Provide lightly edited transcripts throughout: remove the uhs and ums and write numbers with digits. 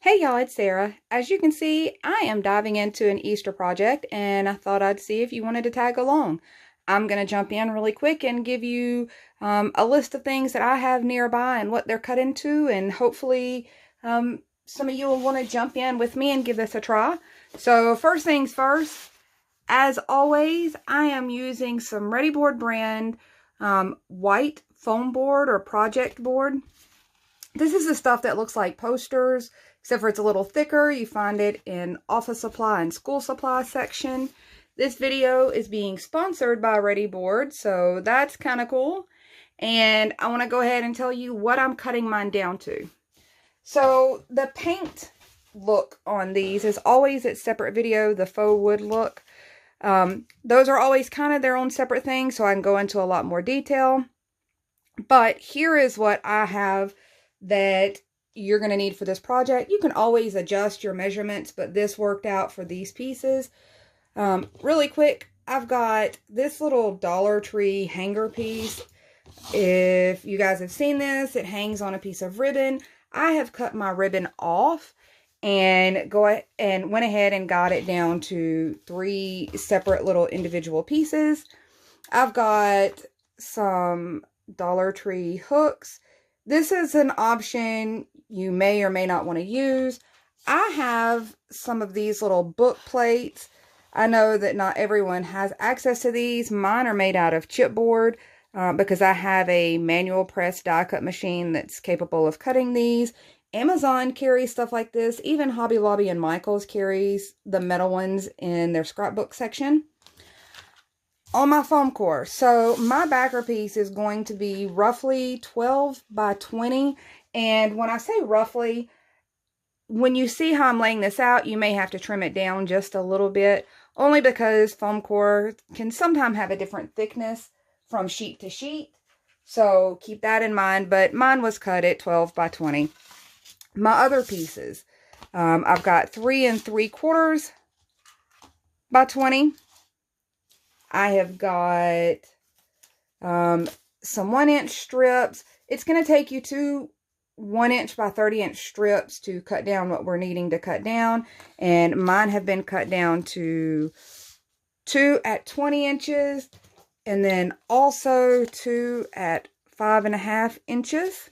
Hey y'all, it's Sarah. As you can see, I am diving into an Easter project and I thought I'd see if you wanted to tag along. I'm going to jump in really quick and give you a list of things that I have nearby and what they're cut into, and hopefully some of you will want to jump in with me and give this a try. So first things first, as always, I am using some Readi-board brand white foam board or project board. This is the stuff that looks like posters, except for it's a little thicker. You find it in office supply and school supply section. This video is being sponsored by Readi-board, so that's kind of cool. And I want to go ahead and tell you what I'm cutting mine down to. So the paint look on these is always its separate video, the faux wood look. Those are always kind of their own separate thing, so I can go into a lot more detail. But here is what I have that you're going to need for this project. You can always adjust your measurements, but this worked out for these pieces. Really quick, I've got this little Dollar Tree hanger piece. If you guys have seen this, it hangs on a piece of ribbon. I have cut my ribbon off and went ahead and got it down to 3 separate little individual pieces. I've got some Dollar Tree hooks. This is an option you may or may not want to use. I have some of these little book plates. I know that not everyone has access to these. Mine are made out of chipboard because I have a manual press die cut machine that's capable of cutting these. Amazon carries stuff like this. Even Hobby Lobby and Michaels carries the metal ones in their scrapbook section. On my foam core, so my backer piece is going to be roughly 12 by 20, and when I say roughly, when you see how I'm laying this out, you may have to trim it down just a little bit, only because foam core can sometimes have a different thickness from sheet to sheet, so keep that in mind. But mine was cut at 12 by 20. My other pieces, I've got 3 3/4 by 20. I have got some 1-inch strips. It's going to take you 2 1-inch by 30-inch strips to cut down what we're needing to cut down. And mine have been cut down to 2 at 20 inches. And then also 2 at 5.5 inches.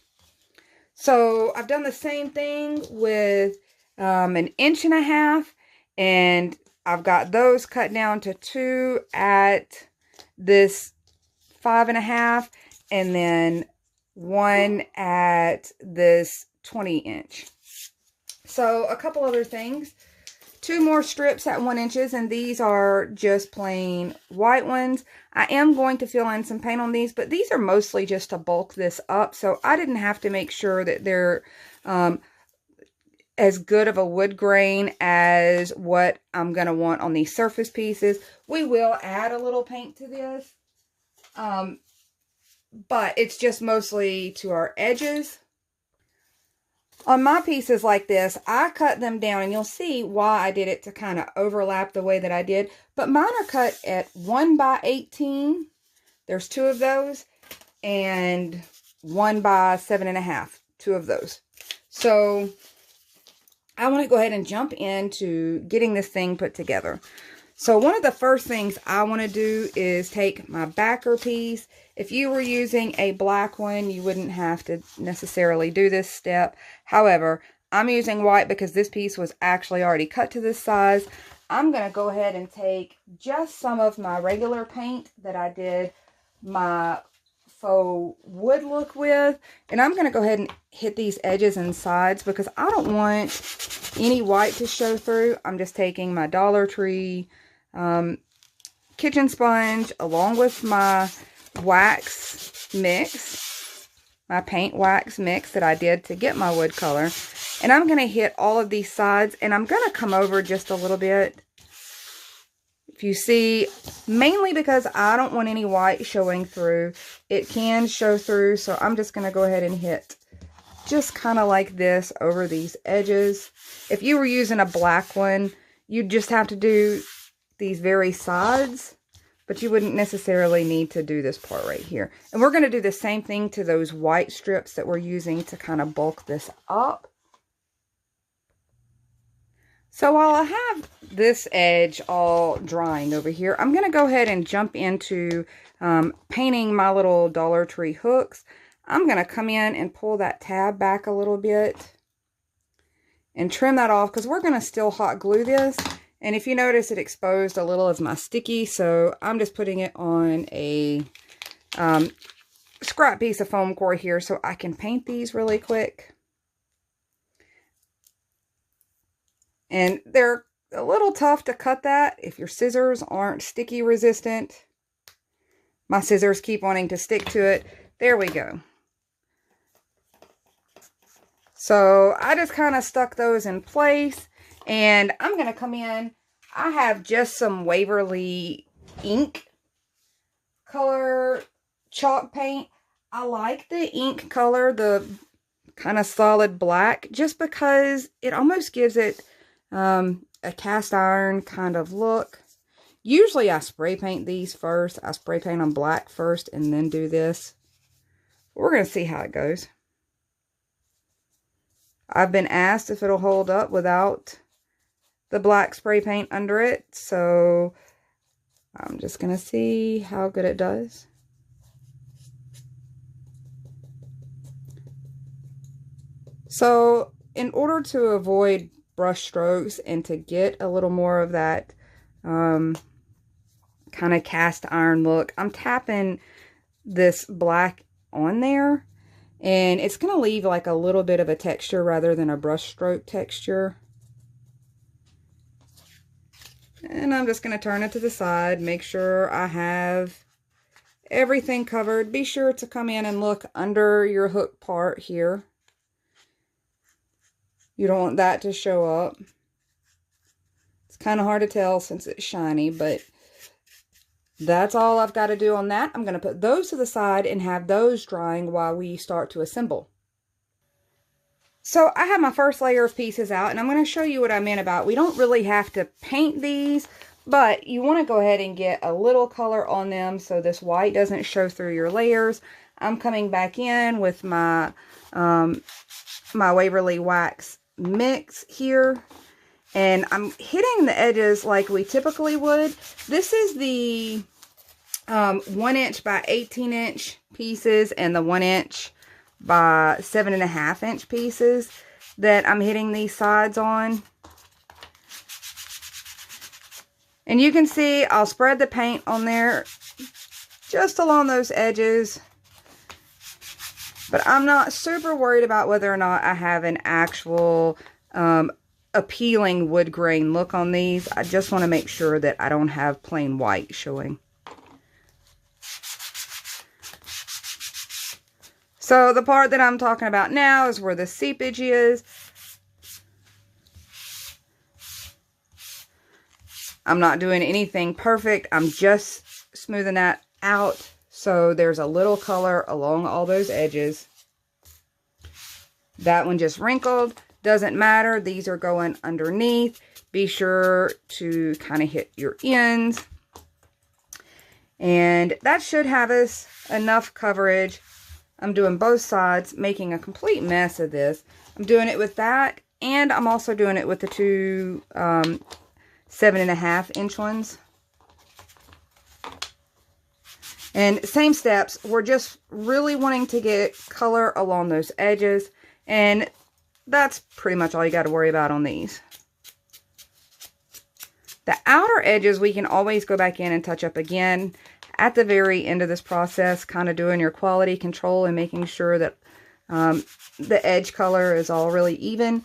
So I've done the same thing with 1.5 inches. And I've got those cut down to 2 at this 5.5, and then 1 at this 20-inch. So a couple other things. 2 more strips at 1 inch, and these are just plain white ones. I am going to fill in some paint on these, but these are mostly just to bulk this up, so I didn't have to make sure that they're as good of a wood grain as what I'm going to want on these surface pieces. We will add a little paint to this, but it's just mostly to our edges. On my pieces like this, I cut them down, and you'll see why I did it to kind of overlap the way that I did. But mine are cut at 1 by 18. There's 2 of those, and 1 by 7.5. 2 of those. So I want to go ahead and jump into getting this thing put together. So one of the first things I want to do is take my backer piece. If you were using a black one, you wouldn't have to necessarily do this step. However, I'm using white because this piece was actually already cut to this size. I'm going to go ahead and take just some of my regular paint that I did my faux wood look with, and I'm going to go ahead and hit these edges and sides because I don't want any white to show through. I'm just taking my Dollar Tree kitchen sponge along with my wax mix, my paint wax mix that I did to get my wood color, and I'm going to hit all of these sides, and I'm going to come over just a little bit. If you see, mainly because I don't want any white showing through. It can show through, so I'm just going to go ahead and hit just kind of like this over these edges. If you were using a black one, you'd just have to do these very sides, but you wouldn't necessarily need to do this part right here. And we're going to do the same thing to those white strips that we're using to kind of bulk this up. So while I have this edge all drying over here, I'm going to go ahead and jump into painting my little Dollar Tree hooks. I'm going to come in and pull that tab back a little bit and trim that off because we're going to still hot glue this. And if you notice, it exposed a little of my sticky, so I'm just putting it on a scrap piece of foam core here so I can paint these really quick. And they're a little tough to cut that if your scissors aren't sticky resistant. My scissors keep wanting to stick to it. There we go. So I just kind of stuck those in place, and I'm going to come in. I have just some Waverly ink color chalk paint. I like the ink color, the kind of solid black, just because it almost gives it a cast iron kind of look. Usually I spray paint these first. I spray paint them black first and then do this. We're going to see how it goes. I've been asked if it'll hold up without the black spray paint under it, so I'm just going to see how good it does. So in order to avoid brush strokes and to get a little more of that kind of cast iron look, I'm tapping this black on there, and it's going to leave like a little bit of a texture rather than a brush stroke texture. And I'm just going to turn it to the side, make sure I have everything covered. Be sure to come in and look under your hook part here. You don't want that to show up. It's kind of hard to tell since it's shiny, but that's all I've got to do on that. I'm going to put those to the side and have those drying while we start to assemble. So I have my first layer of pieces out, and I'm going to show you what I meant about we don't really have to paint these, but you want to go ahead and get a little color on them so this white doesn't show through your layers. I'm coming back in with my my Waverly wax mix here, and I'm hitting the edges like we typically would. This is the 1 inch by 18 inch pieces and the 1 inch by 7.5 inch pieces that I'm hitting these sides on. And you can see I'll spread the paint on there just along those edges. But I'm not super worried about whether or not I have an actual appealing wood grain look on these. I just want to make sure that I don't have plain white showing. So the part that I'm talking about now is where the seepage is. I'm not doing anything perfect. I'm just smoothing that out so there's a little color along all those edges. That one just wrinkled. Doesn't matter. These are going underneath. Be sure to kind of hit your ends. And that should have us enough coverage. I'm doing both sides, making a complete mess of this. I'm doing it with that, and I'm also doing it with the two 7.5 inch ones. And same steps. We're just really wanting to get color along those edges, and that's pretty much all you got to worry about on these. The outer edges we can always go back in and touch up again at the very end of this process, kind of doing your quality control and making sure that the edge color is all really even.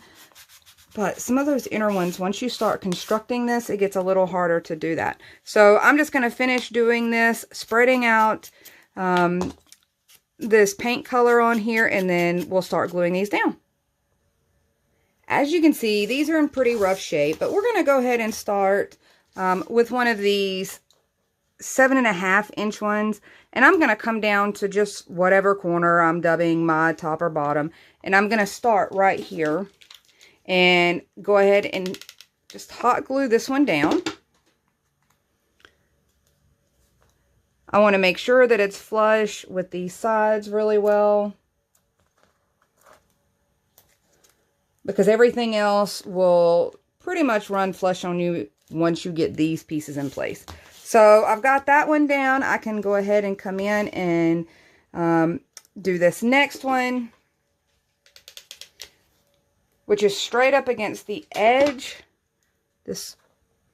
But some of those inner ones, once you start constructing this, it gets a little harder to do that. So I'm just going to finish doing this, spreading out this paint color on here, and then we'll start gluing these down. As you can see, these are in pretty rough shape, but we're going to go ahead and start with one of these 7.5 inch ones, and I'm going to come down to just whatever corner I'm dubbing my top or bottom, and I'm going to start right here and go ahead and just hot glue this one down. I want to make sure that it's flush with these sides really well, because everything else will pretty much run flush on you once you get these pieces in place. So I've got that one down. I can go ahead and come in and do this next one, which is straight up against the edge. This,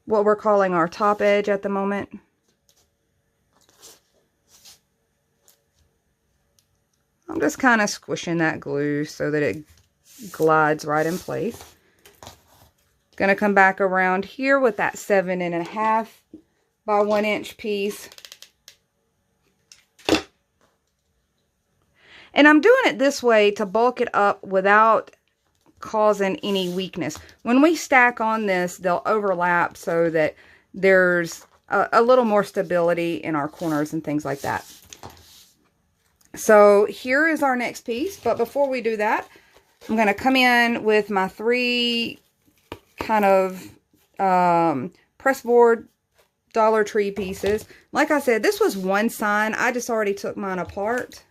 what we're calling our top edge at the moment. I'm just kind of squishing that glue so that it glides right in place. Gonna come back around here with that 7.5 by 1 inch piece. And I'm doing it this way to bulk it up without causing any weakness. When we stack on this, they'll overlap so that there's a little more stability in our corners and things like that. So here is our next piece, but before we do that, I'm going to come in with my 3 kind of pressboard Dollar Tree pieces. Like I said, this was one sign. I just already took mine apart.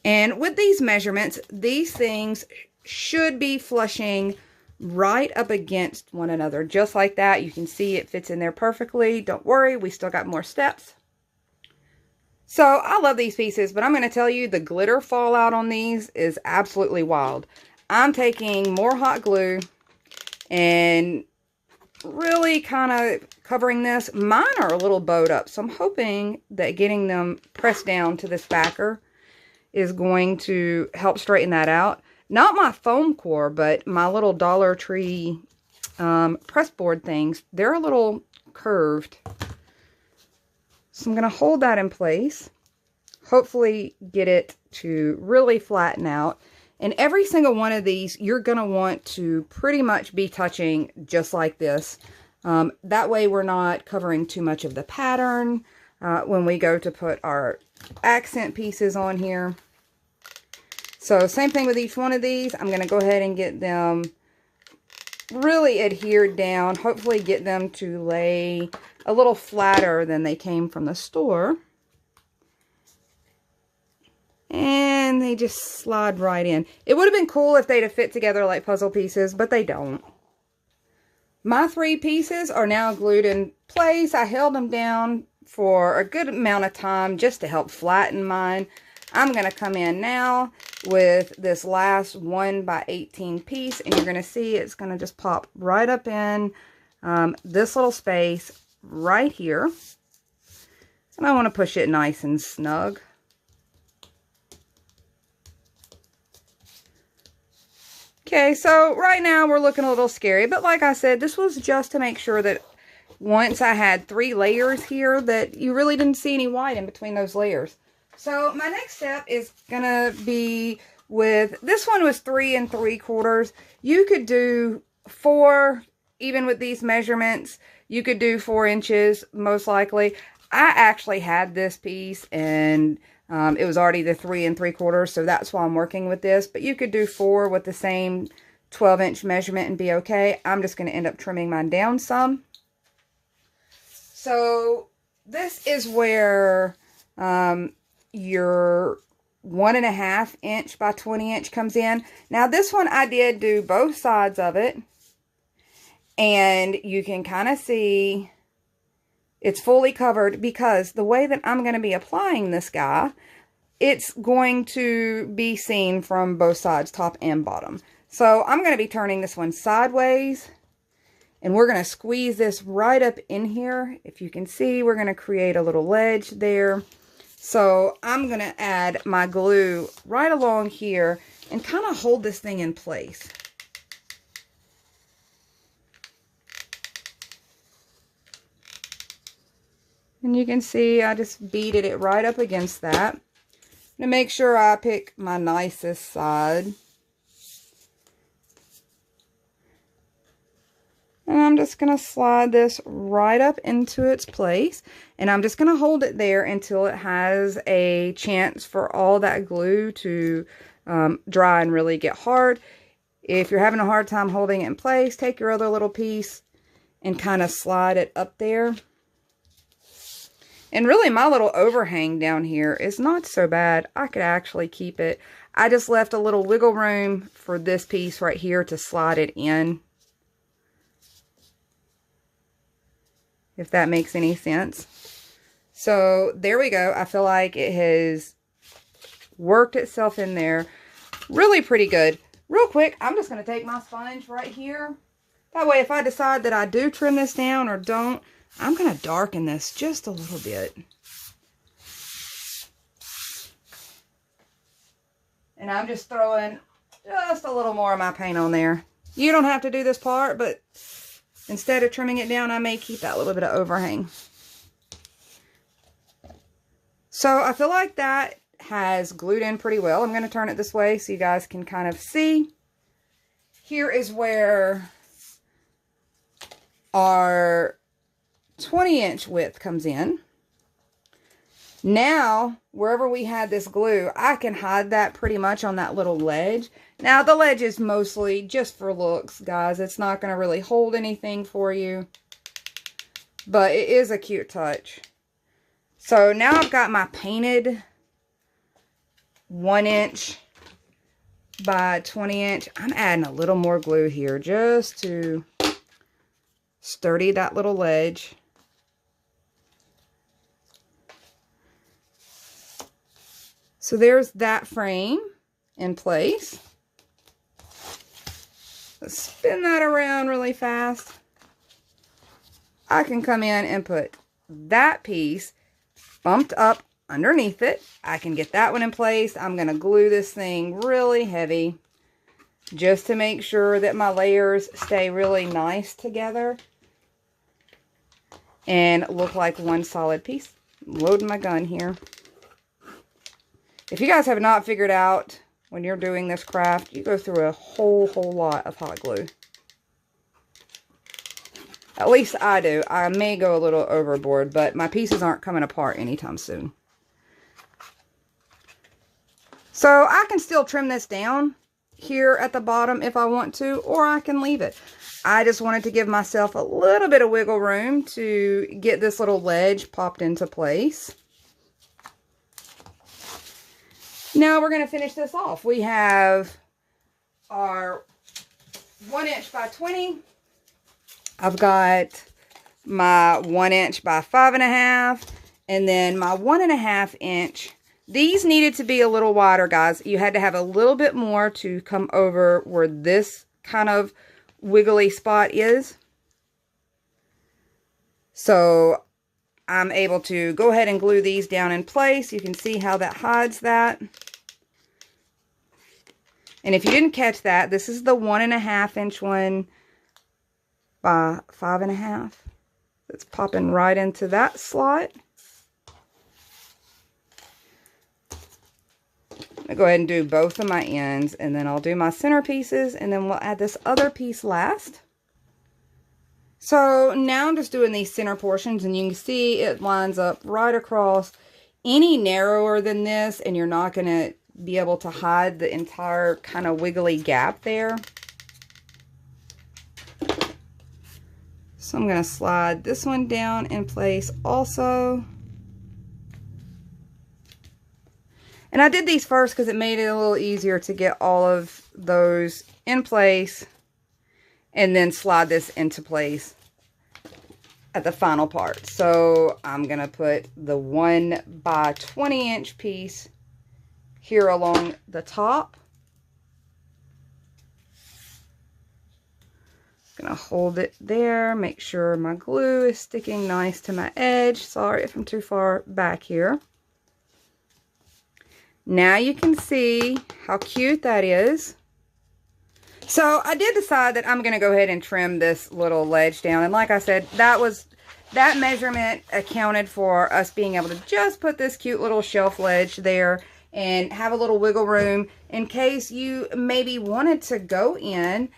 And with these measurements, these things should be flushing right up against one another. Just like that. You can see it fits in there perfectly. Don't worry, we still got more steps. So I love these pieces, but I'm going to tell you the glitter fallout on these is absolutely wild. I'm taking more hot glue and really kind of covering this. Mine are a little bowed up, so I'm hoping that getting them pressed down to this backer is going to help straighten that out. Not my foam core, but my little Dollar Tree press board things. They're a little curved. So I'm going to hold that in place. Hopefully get it to really flatten out. And every single one of these, you're going to want to pretty much be touching just like this. That way we're not covering too much of the pattern when we go to put our accent pieces on here. So same thing with each one of these. I'm going to go ahead and get them really adhered down. Hopefully get them to lay a little flatter than they came from the store. And they just slide right in. It would have been cool if they'd have fit together like puzzle pieces, but they don't. My 3 pieces are now glued in place. I held them down for a good amount of time just to help flatten mine. I'm going to come in now with this last 1 by 18 piece, and you're going to see it's going to just pop right up in this little space right here. And I want to push it nice and snug. Okay, so right now we're looking a little scary, but like I said, this was just to make sure that once I had 3 layers here that you really didn't see any white in between those layers. So my next step is gonna be with, this one was 3 3/4. You could do 4, even with these measurements. You could do 4 inches, most likely. I actually had this piece and it was already the 3 3/4, so that's why I'm working with this. But you could do 4 with the same 12-inch measurement and be okay. I'm just going to end up trimming mine down some. So this is where your 1.5 inch by 20 inch comes in. Now this one I did do both sides of it, and you can kind of see it's fully covered because the way that I'm going to be applying this guy, it's going to be seen from both sides, top and bottom. So I'm going to be turning this one sideways, and we're going to squeeze this right up in here. If you can see, we're going to create a little ledge there. So I'm going to add my glue right along here and kind of hold this thing in place. And you can see I just beaded it right up against that. To make sure I pick my nicest side. And I'm just going to slide this right up into its place. And I'm just going to hold it there until it has a chance for all that glue to dry and really get hard. If you're having a hard time holding it in place, take your other little piece and kind of slide it up there. And really, my little overhang down here is not so bad. I could actually keep it. I just left a little wiggle room for this piece right here to slide it in. if that makes any sense. So there we go. I feel like it has worked itself in there really pretty good. Real quick, I'm just going to take my sponge right here. That way, if I decide that I do trim this down or don't, I'm going to darken this just a little bit. And I'm just throwing just a little more of my paint on there. You don't have to do this part, but instead of trimming it down, I may keep that little bit of overhang. So I feel like that has glued in pretty well. I'm going to turn it this way so you guys can kind of see. Here is where our 20-inch width comes in. Now, wherever we had this glue, I can hide that pretty much on that little ledge. Now, the ledge is mostly just for looks, guys. It's not going to really hold anything for you. But it is a cute touch. So, now I've got my painted 1-inch by 20-inch. I'm adding a little more glue here just to sturdy that little ledge. So there's that frame in place. Let's spin that around really fast. I can come in and put that piece bumped up underneath it. I can get that one in place. I'm going to glue this thing really heavy just to make sure that my layers stay really nice together and look like one solid piece. I'm loading my gun here. If you guys have not figured out when you're doing this craft, you go through a whole lot of hot glue. At least I do. I may go a little overboard, but my pieces aren't coming apart anytime soon. So I can still trim this down here at the bottom if I want to, or I can leave it. I just wanted to give myself a little bit of wiggle room to get this little ledge popped into place. Now we're going to finish this off. We have our 1-inch by 20. I've got my 1-inch by 5.5, and then my 1.5-inch. These needed to be a little wider, guys. You had to have a little bit more to come over where this kind of wiggly spot is. So I'm able to go ahead and glue these down in place. You can see how that hides that. And if you didn't catch that, this is the 1.5-inch one by 5.5. It's popping right into that slot. I'll go ahead and do both of my ends, and then I'll do my center pieces, and then we'll add this other piece last. So now I'm just doing these center portions, and you can see it lines up right across. Any narrower than this, and you're not going to be able to hide the entire kind of wiggly gap there. So I'm going to slide this one down in place also. And I did these first because it made it a little easier to get all of those in place and then slide this into place at the final part. So I'm going to put the 1 by 20-inch piece here along the top. Gonna hold it there, make sure my glue is sticking nice to my edge. Sorry if I'm too far back here. Now you can see how cute that is. So I did decide that I'm gonna go ahead and trim this little ledge down. And like I said, that measurement accounted for us being able to just put this cute little shelf ledge there and have a little wiggle room in case you maybe wanted to go in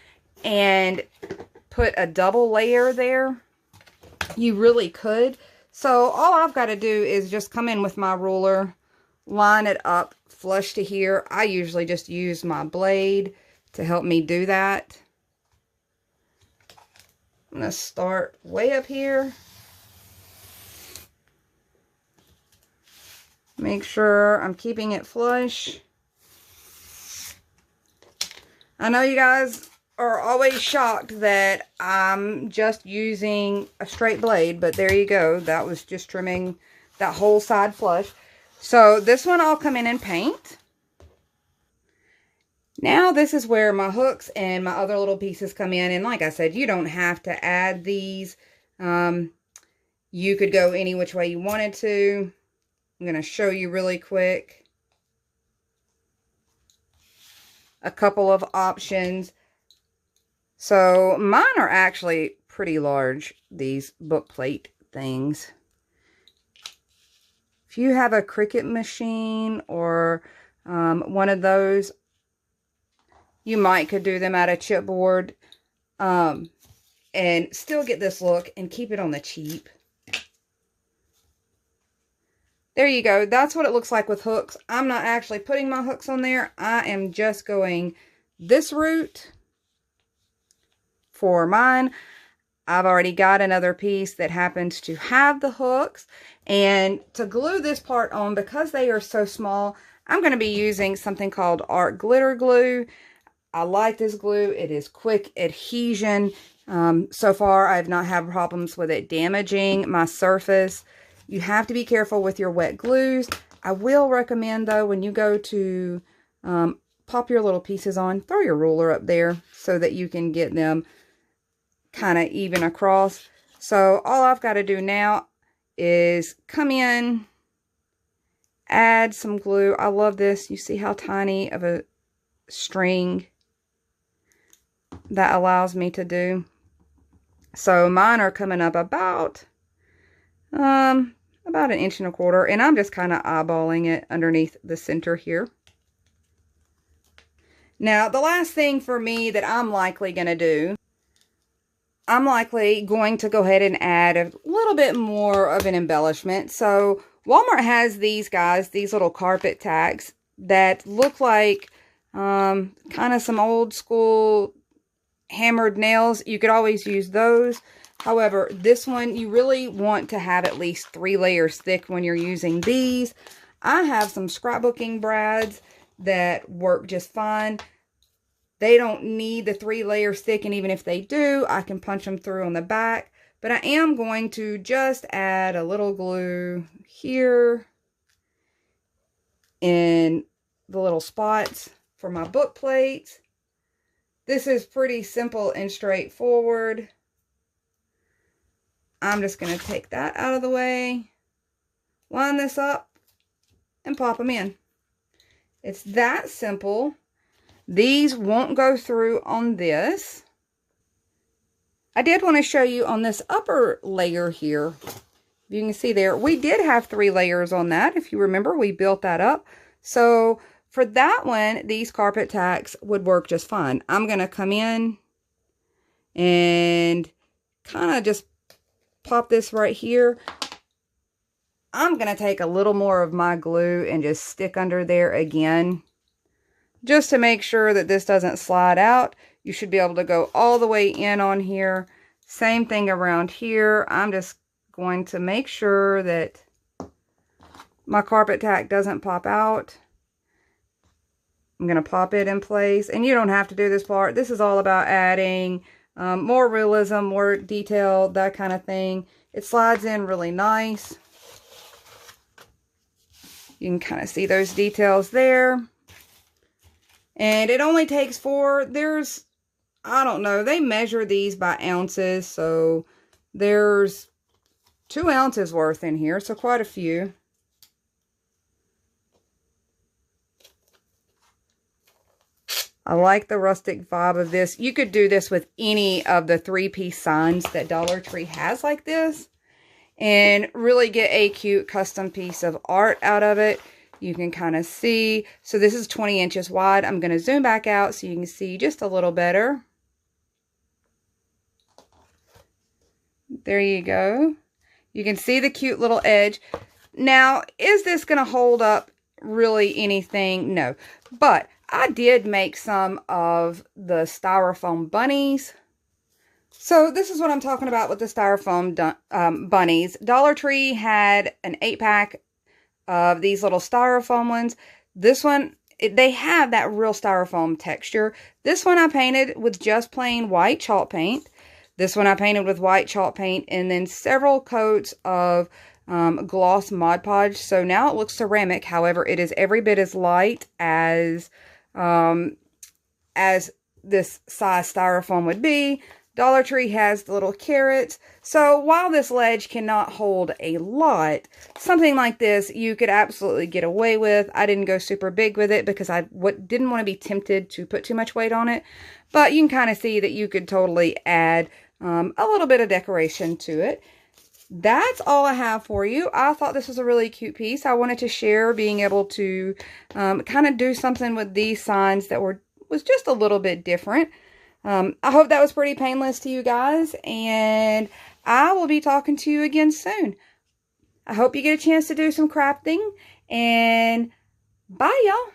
and put a double layer there. You really could. So all I've got to do is just come in with my ruler, line it up flush to here. I usually just use my blade to help me do that. I'm going to start way up here. Make sure I'm keeping it flush. I know you guys are always shocked that I'm just using a straight blade, but there you go. That was just trimming that whole side flush. So this one I'll come in and paint. Now this is where my hooks and my other little pieces come in. And like I said, you don't have to add these. You could go any which way you wanted to. I'm going to show you really quick a couple of options. So mine are actually pretty large, these book plate things. If you have a Cricut machine or one of those, you might could do them out of chipboard and still get this look and keep it on the cheap. There you go. That's what it looks like with hooks. I'm not actually putting my hooks on there. I am just going this route for mine. I've already got another piece that happens to have the hooks. And to glue this part on, because they are so small, I'm going to be using something called Art Glitter Glue. I like this glue. It is quick adhesion. So far, I've not had problems with it damaging my surface. You have to be careful with your wet glues. I will recommend, though, when you go to pop your little pieces on, throw your ruler up there so that you can get them kind of even across. So all I've got to do now is come in, add some glue. I love this. You see how tiny of a string that allows me to do. So mine are coming up about an 1.25 inches, and I'm just kind of eyeballing it underneath the center here. Now, the last thing for me that I'm likely going to do, I'm likely going to go ahead and add a little bit more of an embellishment. So Walmart has these guys, these little carpet tacks that look like kind of some old school hammered nails. You could always use those. However, this one, you really want to have at least 3 layers thick when you're using these. I have some scrapbooking brads that work just fine. They don't need the 3 layers thick, and even if they do, I can punch them through on the back. But I am going to just add a little glue here in the little spots for my book plates. This is pretty simple and straightforward. I'm just going to take that out of the way, line this up, and pop them in. It's that simple. These won't go through on this. I did want to show you on this upper layer here. You can see there, we did have 3 layers on that. If you remember, we built that up. So for that one, these carpet tacks would work just fine. I'm going to come in and kind of just pop this right here. I'm going to take a little more of my glue and just stick under there again, just to make sure that this doesn't slide out. You should be able to go all the way in on here. Same thing around here. I'm just going to make sure that my carpet tack doesn't pop out. I'm going to pop it in place. And you don't have to do this part. This is all about adding more realism, more detail, that kind of thing. It slides in really nice. You can kind of see those details there. And it only takes 4. There's, I don't know, they measure these by ounces. So there's 2 ounces worth in here. So quite a few. I like the rustic vibe of this. You could do this with any of the 3-piece signs that Dollar Tree has like this, and really get a cute custom piece of art out of it. You can kind of see. So this is 20 inches wide. I'm going to zoom back out so you can see just a little better. There you go. You can see the cute little edge. Now, is this going to hold up really anything? No. But I did make some of the styrofoam bunnies. So this is what I'm talking about with the styrofoam bunnies. Dollar Tree had an 8-pack of these little styrofoam ones. This one they have that real styrofoam texture. This one I painted with just plain white chalk paint. This one I painted with white chalk paint and then several coats of gloss Mod Podge. So now it looks ceramic. However, it is every bit as light as this size styrofoam would be. Dollar Tree has the little carrots. So while this ledge cannot hold a lot, something like this you could absolutely get away with. I didn't go super big with it because I didn't want to be tempted to put too much weight on it. But you can kind of see that you could totally add a little bit of decoration to it. That's all I have for you. I thought this was a really cute piece. I wanted to share being able to kind of do something with these signs that was just a little bit different. I hope that was pretty painless to you guys, and I will be talking to you again soon. I hope you get a chance to do some crafting, and bye, y'all.